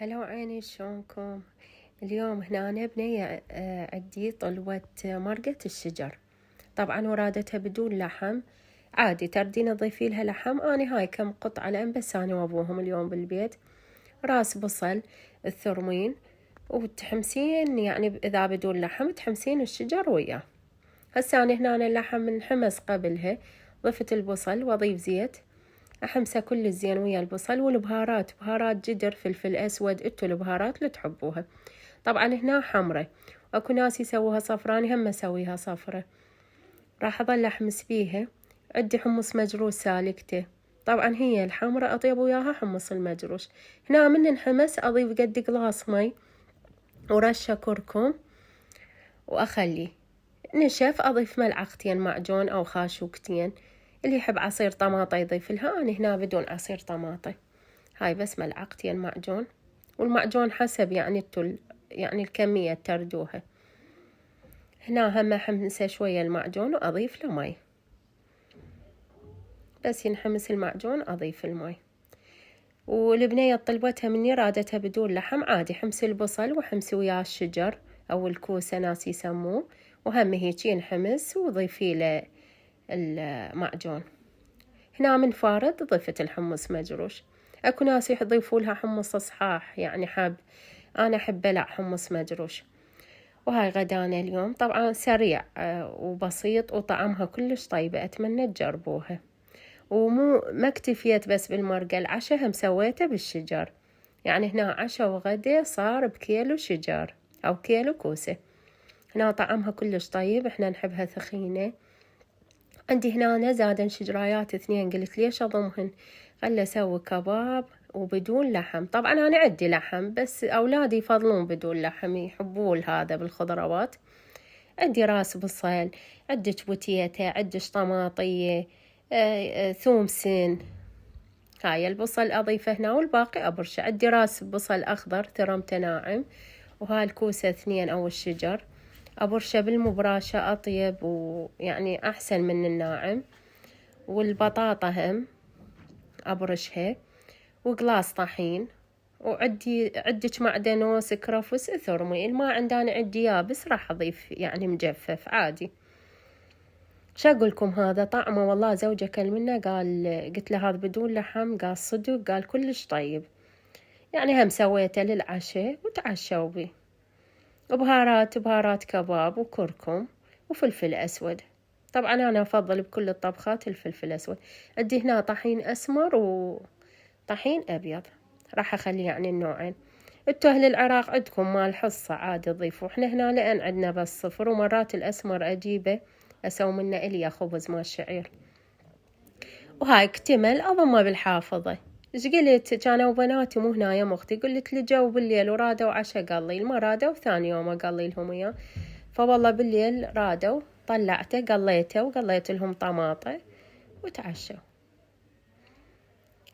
هلا عيني، شلونكم؟ اليوم هنا بنية عندي طلوة مرقة الشجر. طبعا ورادتها بدون لحم عادي، تردين تضيفي لها لحم. أنا هاي كم قطعة لأن بس أنا وأبوهم اليوم بالبيت. راس بصل الثرمين وتحمسين، يعني إذا بدون لحم تحمسين الشجر وياه. هسا أنا هنا اللحم انحمس قبلها، ضفت البصل وأضيف زيت، أحمسه كل الزين ويا البصل والبهارات، بهارات جدر، فلفل أسود، إنتو البهارات اللي تحبوها. طبعا هنا حمرة، أكو ناس يسووها صفراني، هم أسويها صفرة. راح أظل أحمس بيها. عندي حمص مجروش سالكته، طبعا هي الحمرة أطيب وياها حمص المجروش. هنا من انحمس أضيف قد قلاص مي ورشة كركم وأخليه نشف. أضيف ملعقتين معجون أو خاشوقتين. اللي يحب عصير طماطة يضيف لها، أنا هنا بدون عصير طماطة. هاي بس ملعقتين معجون، والمعجون حسب يعني الكمية تردوها. هنا هم أحمسه شوية المعجون وأضيف له مي، بس ينحمس المعجون أضيف المي. والبنية طلبتها مني رادتها بدون لحم عادي، حمسي البصل وحمسي وياه الشجر أو الكوسة ناس يسموه، وهم هيك ينحمس وضيفي له المعجون. هنا من فارد ضفت الحمص مجروش. اكو ناس يضيفوا لها حمص صحاح، يعني انا احب لا حمص مجروش. وهاي غدانا اليوم، طبعا سريع وبسيط وطعمها كلش طيبة، اتمنى تجربوها. ما اكتفيت بس بالمرقة، العشاء هم سويته بالشجر. يعني هنا عشاء وغدا صار بكيلو شجر او كيلو كوسة. هنا طعمها كلش طيب، احنا نحبها ثخينة. عندي هنا زادن شجرايات 2، قلت ليش اضمهن، خل اسوي كباب وبدون لحم. طبعا انا عندي لحم بس اولادي يفضلون بدون لحم، يحبون هذا بالخضروات. عندي راس بصل، عندك بوتيتا، عندك طماطية، ثوم سن. هاي البصل اضيفه هنا والباقي ابرشه. عندي راس بصل اخضر ثرمته ناعم، وهاي الكوسة 2 او الشجر أبرشه بالمبراشة أطيب ويعني أحسن من الناعم. والبطاطا هم أبرشها، وقلاص طحين. عدك معدنوس كرفس ثرمي، ما عندنا عندي يابس راح أضيف يعني مجفف عادي. شو أقولكم، هذا طعمه والله زوجة كل منه قال، قلت له هذا بدون لحم، قال صدق، قال كلش طيب. يعني هم سويته للعشاء وتعشوا بي. بهارات كباب وكركم وفلفل أسود. طبعا أنا أفضل بكل الطبخات الفلفل الأسود. عندي هنا طحين أسمر وطحين أبيض، راح أخلي يعني النوعين. انتو أهل العراق عندكم مال حصة عادي تضيفوا، احنا هنا لأن عندنا بس صفر، ومرات الأسمر أجيبه أسوي منه إليا خبز مال شعير. وهاي اكتمل أضمه بالحافظة. ايش قلت، كانوا بناتي مو هنا يم اختي، قلت لي جو بالليل ورادوا عشا قليل، ما رادوا ثاني يوم اقلي لهم اياه. فوالله بالليل رادوا، طلعته قليته وقليت لهم طماطة وتعشوا.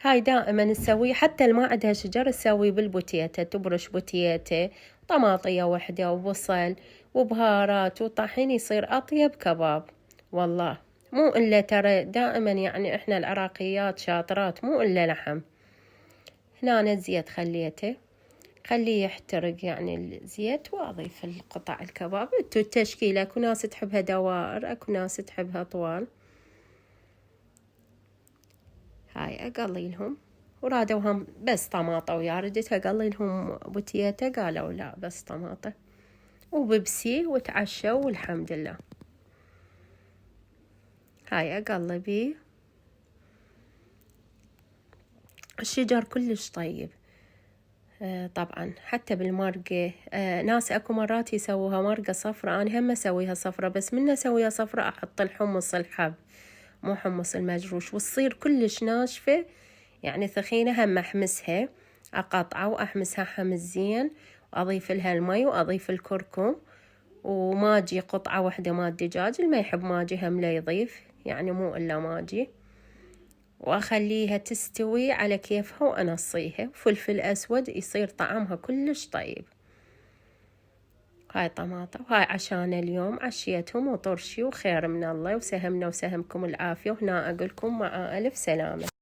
هاي دائما نسوي، حتى اللي ما عندها شجر تسوي بالبوتيتا، تبرش بوتيتا، طماطية وحدة وبصل وبهارات وطحين، يصير أطيب كباب والله. مو إلا ترى دائما يعني إحنا العراقيات شاطرات، مو إلا لحم. هنا أنا الزيت خليه يحترق يعني الزيت، وأضيف القطع الكباب. انتو التشكيلة، أكو ناس تحبها دوائر، أكو ناس تحبها طوال. هاي أقلي لهم، ورادوا هم بس طماطة ويا، رديت أقلي لهم بوتيتا قالوا لا بس طماطة وبيبسي، وتعشوا والحمد لله. هاي أقلبي. الشجر كلش طيب. طبعا حتى بالمرقة، ناس اكو مرات يسووها مرقة صفرة، انا هم اسويها صفرة، بس من اسويها صفرة احط الحمص الحب مو حمص المجروش، وتصير كلش ناشفة يعني ثخينة. هم احمسها، اقطعه واحمسها حمس زين، واضيف لها المي واضيف الكركم وماجي قطعة واحدة مال دجاج، اللي ما يحب ماجي هم لا يضيف، يعني مو الا ماجي. واخليها تستوي على كيفها وانصيها، وفلفل اسود يصير طعمها كلش طيب. هاي طماطة، وهاي عشان اليوم عشيتهم وطرشي، وخير من الله، وسهمنا وسهمكم العافية. وهنا اقولكم مع الف سلامة.